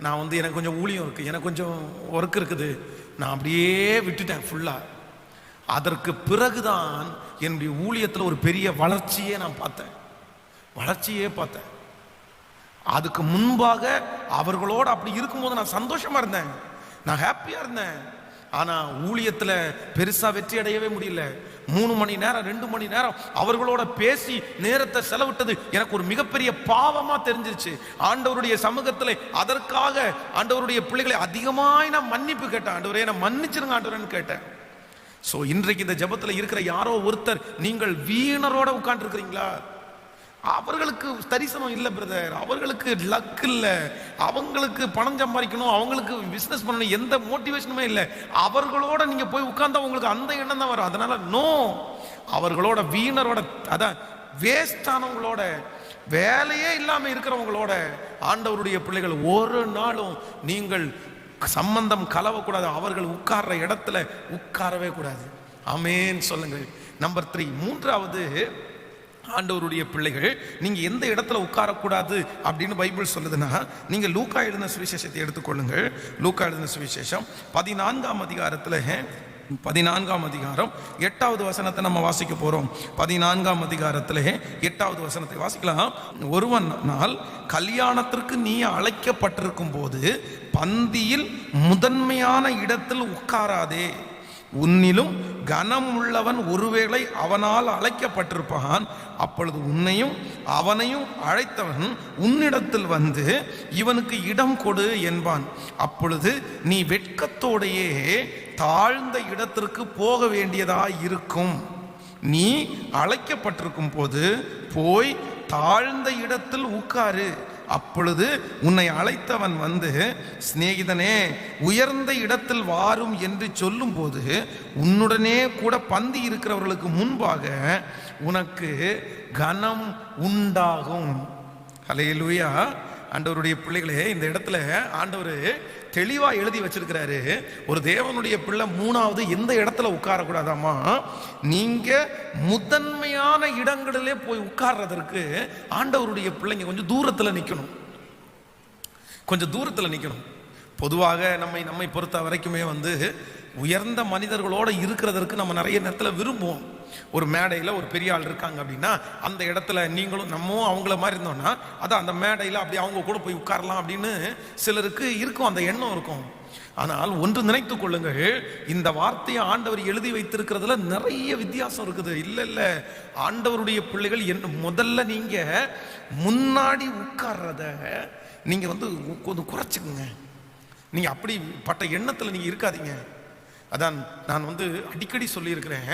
Speaker 1: நான் எனக்கு கொஞ்சம் ஊழியம் இருக்குது, எனக்கு கொஞ்சம் ஒர்க் இருக்குது, நான் அப்படியே விட்டுட்டேன் ஃபுல்லாக. அதற்கு பிறகுதான் என்னுடைய ஊழியத்தில் ஒரு பெரிய வளர்ச்சியே பார்த்தேன். அதுக்கு முன்பாக அவர்களோடு அப்படி இருக்கும்போது நான் சந்தோஷமா இருந்தேன், நான் ஹாப்பியாக இருந்தேன். ஆனால் ஊழியத்தில் பெருசாக வெற்றி அடையவே முடியல. 3 மணி நேரம் 2 மணி நேரம் அவர்களோட பேசி நேரத்தை செலவிட்டது எனக்கு ஒரு மிகப்பெரிய பாவமாக தெரிஞ்சிருச்சு. ஆண்டவருடைய சமூகத்தில் அதற்காக ஆண்டவருடைய பிள்ளைகளை அதிகமாக நான் மன்னிப்பு கேட்டேன். ஆண்டவரே நான் மன்னிச்சிருங்க ஆண்டவரேன்னு கேட்டேன். ஸோ இன்றைக்கு இந்த ஜெபத்தில் இருக்கிற யாரோ ஒருத்தர் நீங்கள் வீணரோட உட்கார்ந்து இருக்கிறீங்களா? அவர்களுக்கு தரிசனம் இல்லை பிரதர், அவர்களுக்கு லக் இல்லை, அவங்களுக்கு பணம் சம்பாதிக்கணும், அவங்களுக்கு பிஸ்னஸ் பண்ணணும், எந்த மோட்டிவேஷனுமே இல்லை. அவர்களோட நீங்க போய் உட்கார்ந்தா உங்களுக்கு அந்த எண்ணம் தான் வரும். அதனால நோ, அவர்களோட வீணரோட, அதான் வேஸ்டானவங்களோட, வேலையே இல்லாம இருக்கிறவங்களோட ஆண்டவருடைய பிள்ளைகள் ஒரு நாளும் நீங்கள் சம்பந்தம் கலவக்கூடாது. அவர்கள் உட்கார்ற இடத்துல உட்காரவே கூடாது. ஆமேன் சொல்லுங்கள். நம்பர் 3, மூன்றாவது, ஆண்டவருடைய பிள்ளைகள் நீங்க எந்த இடத்துல உட்காரக்கூடாது அப்படின்னு பைபிள் சொல்லுதுன்னா, நீங்க லூக்கா எழுதின சுவிசேஷத்தை எடுத்துக்கொள்ளுங்கள். லூக்கா எழுதின சுவிசேஷம் 14ஆம் அதிகாரத்துல 14ஆம் அதிகாரம் 8வது வசனத்தை நம்ம வாசிக்க போறோம். 14ஆம் அதிகாரத்துல 8வது வசனத்தை வாசிக்கலாம். ஒருவனால் கல்யாணத்திற்கு நீ அழைக்கப்பட்டிருக்கும் போது பந்தியில் முதன்மையான இடத்தில் உட்காராதே. உன்னிலும் கனம் உள்ளவன் ஒருவேளை அவனால் அழைக்கப்பட்டிருப்பான். அப்பொழுது உன்னையும் அவனையும் அழைத்தவன் உன்னிடத்தில் வந்து இவனுக்கு இடம் கொடு என்பான். அப்பொழுது நீ வெட்கத்தோடையே தாழ்ந்த இடத்திற்கு போக வேண்டியதாய் இருக்கும். நீ அழைக்கப்பட்டிருக்கும் போது போய் தாழ்ந்த இடத்தில் உட்காரு. அப்பொழுது உன்னை அழைத்தவன் வந்து, சிநேகிதனே உயர்ந்த இடத்தில் வாரும் என்று சொல்லும் போது உன்னுடனே கூட பந்தி இருக்கிறவர்களுக்கு முன்பாக உனக்கு கனம் உண்டாகும். ஹல்லேலூயா. ஆண்டவருடைய பிள்ளைகளே, இந்த இடத்துல ஆண்டவர் தெளிவா எழுதி வச்சிருக்கிறாரு. ஒரு தேவனுடைய பிள்ளை மூணாவது எந்த இடத்துல உட்காரக்கூடாதாமா, நீங்க முதன்மையான இடங்களிலே போய் உட்கார்றதற்கு ஆண்டவருடைய பிள்ளைங்க கொஞ்சம் தூரத்துல நிக்கணும். கொஞ்சம் தூரத்துல நிக்கணும். பொதுவாக நம்மை பொறுத்த வரைக்குமே உயர்ந்த மனிதர்களோட இருக்கிறதற்கு நம்ம நிறைய நேரத்தில் விரும்புவோம். ஒரு மேடையில் ஒரு பெரிய ஆள் இருக்காங்க அப்படின்னா அந்த இடத்துல நீங்களும் நம்மவும் அவங்கள மாதிரி இருந்தோம்னா அதான் அந்த மேடையில் அப்படி அவங்க கூட போய் உட்காரலாம் அப்படின்னு சிலருக்கு இருக்கும், அந்த எண்ணம் இருக்கும். ஆனால் ஒன்று நினைத்து கொள்ளுங்கள், இந்த வார்த்தையை ஆண்டவர் எழுதி வைத்திருக்கிறதுல நிறைய வித்தியாசம் இருக்குது. இல்லை, ஆண்டவருடைய பிள்ளைகள் முதல்ல நீங்க முன்னாடி உட்கார்றத நீங்க கொஞ்சம் குறைச்சிக்குங்க. நீங்க அப்படிப்பட்ட எண்ணத்துல நீங்க இருக்காதீங்க. அதான் நான் அடிக்கடி சொல்லியிருக்கிறேன்.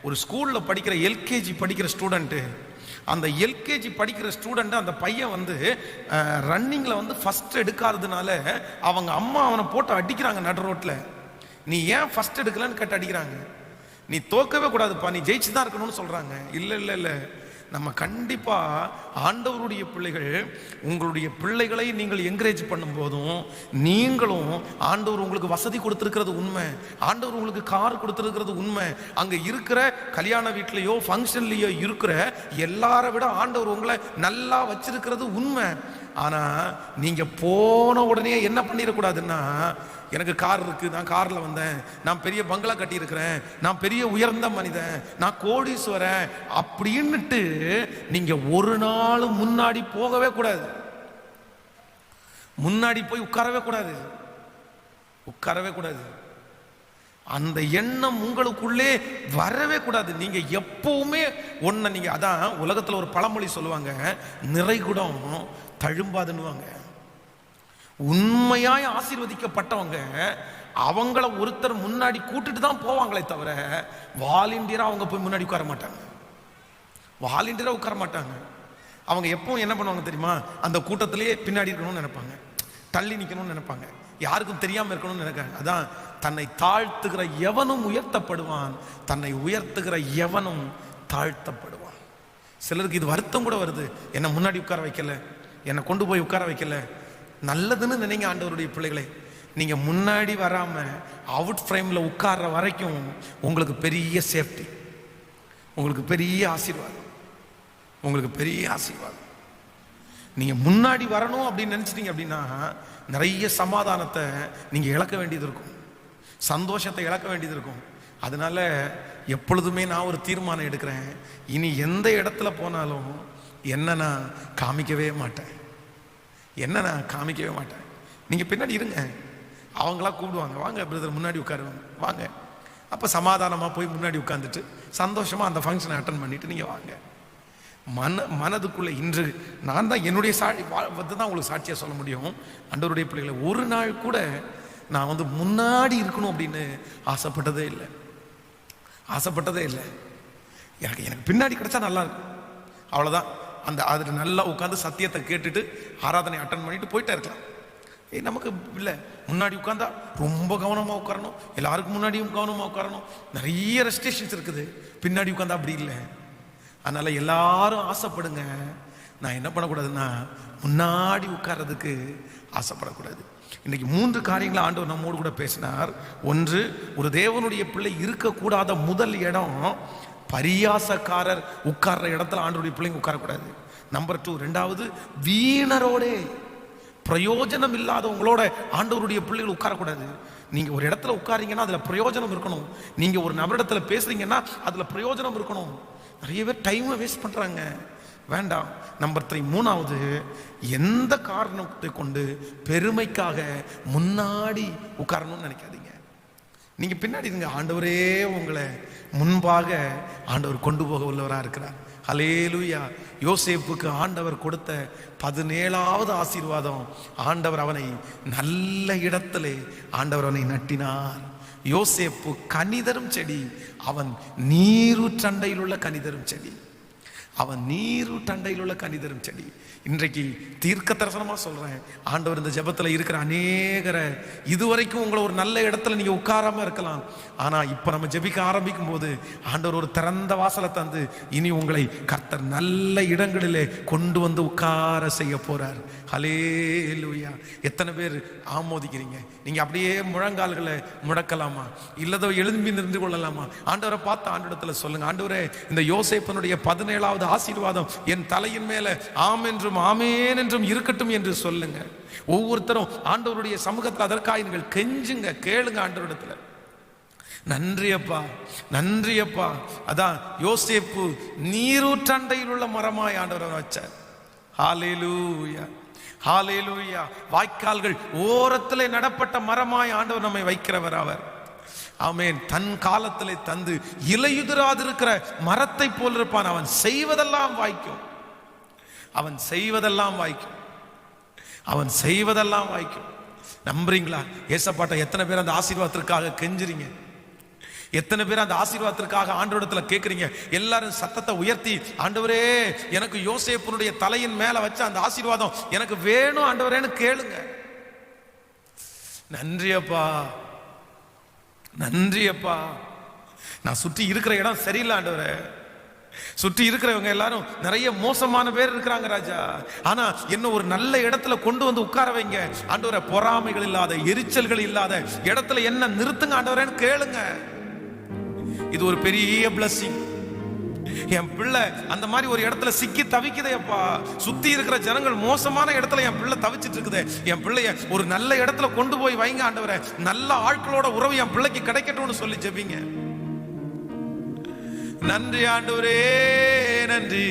Speaker 1: ஒரு ஸ்கூல்ல படிக்கிற எல்கேஜி படிக்கிற ஸ்டூடெண்ட்டு, அந்த எல்கேஜி படிக்கிற ஸ்டூடெண்ட் அந்த பையன் ரன்னிங்ல ஃபர்ஸ்ட் எடுக்காததுனால அவங்க அம்மா அவனை போட்டு அடிக்கிறாங்க நடு ரோட்ல. நீ ஏன் ஃபர்ஸ்ட் எடுக்கலன்னு கேட்டு அடிக்கிறாங்க. நீ தோக்கவே கூடாதுப்பா, நீ ஜெயிச்சு தான் இருக்கணும்னு சொல்றாங்க. இல்லை, நம்ம கண்டிப்பா ஆண்டவருடைய பிள்ளைகள், உங்களுடைய பிள்ளைகளை நீங்கள் என்கரேஜ் பண்ணும் போதும் நீங்களும், ஆண்டவர் உங்களுக்கு வசதி கொடுத்திருக்கிறது உண்மை, ஆண்டவர் உங்களுக்கு கார் கொடுத்திருக்கிறது உண்மை, அங்க இருக்கிற கல்யாண வீட்லயோ ஃபங்க்ஷன்லயோ இருக்கிற எல்லாரை விட ஆண்டவர் உங்களை நல்லா வச்சிருக்கிறது உண்மை. ஆனா நீங்க போன உடனே என்ன பண்ணிடக்கூடாதுன்னா, எனக்கு கார் இருக்கு, நான் கார்ல வந்தேன், நான் பெரிய பங்களா கட்டி இருக்கிறேன், நான் பெரிய உயர்ந்த மனிதன், நான் கோடீஸ்வரன் அப்படின்னுட்டு நீங்க ஒரு நாள் முன்னாடி போகவே கூடாது. முன்னாடி போய் உட்காரவே கூடாது. அந்த எண்ணம் உங்களுக்குள்ளே வரவே கூடாது. நீங்க எப்பவுமே ஒன்ன நீங்க, அதான் உலகத்துல ஒரு பழமொழி சொல்லுவாங்க, நிறைகுடம் தழும்பாதுன்னுவாங்க. உண்மையாய் ஆசீர்வதிக்கப்பட்டவங்க அவங்கள ஒருத்தர் முன்னாடி கூட்டிட்டு தான் போவாங்களே தவிர வாலண்டியரா அவங்க போய் முன்னாடி உட்கார மாட்டாங்க. அவங்க எப்பவும் என்ன பண்ணுவாங்க தெரியுமா, அந்த கூட்டத்திலேயே பின்னாடி இருக்கணும்னு நினைப்பாங்க, தள்ளி நிக்கணும்னு நினைப்பாங்க, யாருக்கும் தெரியாம இருக்கணும்னு நினைக்கிறாங்க. அதான் தன்னை தாழ்த்துகிற எவனும் உயர்த்தப்படுவான், தன்னை உயர்த்துகிற எவனும் தாழ்த்தப்படுவான். சிலருக்கு இது வருத்தம் கூட வருது, என்னை முன்னாடி உட்கார வைக்கல, என்னை கொண்டு போய் உட்கார வைக்கல. நல்லதுன்னு நினைங்க ஆண்டவருடைய பிள்ளைகளை. நீங்க முன்னாடி வராம அவுட் ஃப்ரேம்ல உட்கார்ற வரைக்கும் உங்களுக்கு பெரிய சேஃப்டி, உங்களுக்கு பெரிய ஆசீர்வாதம். நீங்க முன்னாடி வரணும் அப்படின்னு நினைச்சிட்டீங்க அப்படின்னா நிறைய சமாதானத்தை நீங்க இழக்க வேண்டியது இருக்கும், சந்தோஷத்தை இழக்க வேண்டியது இருக்கும். அதனால எப்பொழுதுமே நான் ஒரு தீர்மானம் எடுக்கிறேன், இனி எந்த இடத்துல போனாலும் என்ன நான் காமிக்கவே மாட்டேன். நீங்க பின்னாடி இருங்க, அவங்களா கூப்பிடுவாங்க, வாங்க பிரதர் முன்னாடி உட்காருவாங்க, வாங்க. அப்ப சமாதானமா போய் முன்னாடி உட்கார்ந்துட்டு சந்தோஷமா அந்த ஃபங்க்ஷனை அட்டன் பண்ணிட்டு நீங்க வாங்க. மனதுக்குள்ள இன்று நான் தான் என்னுடைய தான் உங்களுக்கு சாட்சியா சொல்ல முடியும். ஆண்டவருடைய பிள்ளைகளை ஒரு நாள் கூட நான் முன்னாடி இருக்கணும் அப்படின்னு ஆசைப்பட்டதே இல்லை. எனக்கு பின்னாடி கிடைச்சா நல்லா இருக்கும், அவ்வளவுதான். அதுல நல்லா உட்காந்து சத்தியத்தை கேட்டுட்டு ஆராதனை அட்டன் பண்ணிட்டு போயிட்டே இருக்கலாம். நமக்கு இல்லை, முன்னாடி உட்கார்ந்தா ரொம்ப கவனமா உட்காரணும், எல்லாருக்கும் முன்னாடியும் கவனமா உட்காரணும், நிறைய ரெஸ்ட்ரிக்ஷன்ஸ் இருக்குது. பின்னாடி உட்கார்ந்தா அப்படி இல்லை. அதனால எல்லாரும் ஆசைப்படுங்க, நான் என்ன பண்ணக்கூடாதுன்னா முன்னாடி உட்கார்றதுக்கு ஆசைப்படக்கூடாது. இன்னைக்கு 3 காரியங்களை ஆண்டவர் நம்மோடு கூட பேசினார். ஒன்று, ஒரு தேவனுடைய பிள்ளை இருக்கக்கூடாத முதல் இடம் பரியாசக்காரர் உட்கார்ற இடத்துல ஆண்டவருடைய பிள்ளைங்க உட்காரக்கூடாது. நம்பர் 2, ரெண்டாவது, வீணரோடே பிரயோஜனம் இல்லாதவங்களோட ஆண்டவருடைய பிள்ளைகள் உட்காரக்கூடாது. நீங்க ஒரு இடத்துல உட்காரீங்கன்னா அதுல பிரயோஜனம் இருக்கணும். நீங்க ஒரு நபரிடத்துல பேசுறீங்கன்னா அதுல பிரயோஜனம் இருக்கணும். நிறைய பேர் டைமை வேஸ்ட் பண்றாங்க, வேண்டாம். நம்பர் 3, மூணாவது, எந்த காரணத்தை கொண்டு பெருமைக்காக முன்னாடி உட்காரணும்னு நினைக்காதீங்க. நீங்க பின்னாடி இருங்க, ஆண்டவரே உங்களை முன்பாக ஆண்டவர் கொண்டு போக உள்ளவராக இருக்கிறார். ஹல்லேலூயா. யோசேப்புக்கு ஆண்டவர் கொடுத்த 17வது ஆசீர்வாதம், ஆண்டவர் அவனை நல்ல இடத்திலே ஆண்டவர் அவனை நட்டினார். யோசேப்பு கனிதரும் செடி, அவன் நீரூற்றண்டையில் உள்ள கனிதரும் செடி. இன்றைக்கு தீர்க்க தரிசனமா சொல்றேன், ஆண்டவர் இந்த ஜெபத்துல இருக்கிற அநேகரை, இதுவரைக்கும் உங்களை ஒரு நல்ல இடத்துல நீங்க உட்காராம இருக்கலாம், ஆனா இப்ப நம்ம ஜெபிக்க ஆரம்பிக்கும் போது ஆண்டவர் ஒரு திறந்த வாசலை தந்து இனி உங்களை கர்த்தர் நல்ல இடங்களிலே கொண்டு வந்து உட்கார செய்ய போறார். ஹல்லேலூயா. எத்தனை பேர் ஆமோதிக்கிறீங்க? நீங்க அப்படியே முழங்கால்களை முடக்கலாமா, இல்லதோ எழும்பி நின்று கொள்ளலாமா? ஆண்டவரை பார்த்து ஆண்டவரிடத்துல சொல்லுங்க, ஆண்டவரே இந்த யோசேப்பனுடைய 17வது ஆசீர்வாதம் என் தலையின் மேல ஆம் என்றும் ஆமேன் என்றும் இருக்கட்டும் என்று சொல்லுங்க. ஒவ்வொருத்தரும் ஆண்டவருடைய சமூகத்தில் அதற்காக நீங்கள் கெஞ்சுங்க, கேளுங்க ஆண்டவரிடத்துல. நன்றி அப்பா, நன்றி அப்பா. அதான் யோசேப்பு நீரூற்றண்டையில் உள்ள மரமாய் ஆண்டவரை வச்சார். ஹல்லேலூயா, ஹல்லேலூயா. வாய்க்கால்கள் ஓரத்திலே நடப்பட்ட மரமாய் ஆண்டவர் நம்மை வைக்கிறவர் அவர். ஆமென். தன் காலத்திலே தந்து இலையுதிராதிருக்கிற மரத்தை போல் இருப்பான். அவன் செய்வதெல்லாம் வாய்க்கும், அவன் செய்வதெல்லாம் வாய்க்கும், அவன் செய்வதெல்லாம் வாய்க்கும். நம்புறீங்களா? ஏசப்பாட்ட எத்தனை பேர் அந்த ஆசீர்வாதத்திற்காக கெஞ்சுறீங்க? எத்தனை பேர் அந்த ஆசீர்வாதத்திற்காக ஆண்டவரிடத்துல கேட்குறீங்க? எல்லாரும் சத்தத்தை உயர்த்தி, ஆண்டவரே எனக்கு யோசேப்புனுடைய தலையின் மேல வச்ச அந்த ஆசீர்வாதம் எனக்கு வேணும் ஆண்டவரேன்னு கேளுங்க. நன்றி அப்பா, நன்றி அப்பா. நான் சுற்றி இருக்கிற இடம் சரியில்லை ஆண்டவரே, சுற்றி இருக்கிறவங்க எல்லாரும் நிறைய மோசமான பேர் இருக்கிறாங்க ராஜா, ஆனா என்ன ஒரு நல்ல இடத்துல கொண்டு வந்து உட்கார வைங்க ஆண்டவரே. பொறாமைகள் இல்லாத, எரிச்சல்கள் இல்லாத இடத்துல என்ன நிறுத்துங்க ஆண்டவரேன்னு கேளுங்க. இது ஒரு பெரிய பிளஸிங். என் பிள்ளை அந்த மாதிரி ஒரு இடத்துல சிக்கி தவிக்குதே அப்பா, சுத்தி இருக்கிற ஜனங்கள் மோசமான இடத்துல என் பிள்ளை தவிச்சிட்டு இருக்குது, என் பிள்ளைய ஒரு நல்ல இடத்துல கொண்டு போய் வைங்க ஆண்டவரே. நல்ல ஆட்களோட உறவு என் பிள்ளைக்கு கிடைக்கட்டும்னு சொல்லி ஜெபிங்க. நன்றி ஆண்டவரே, நன்றி.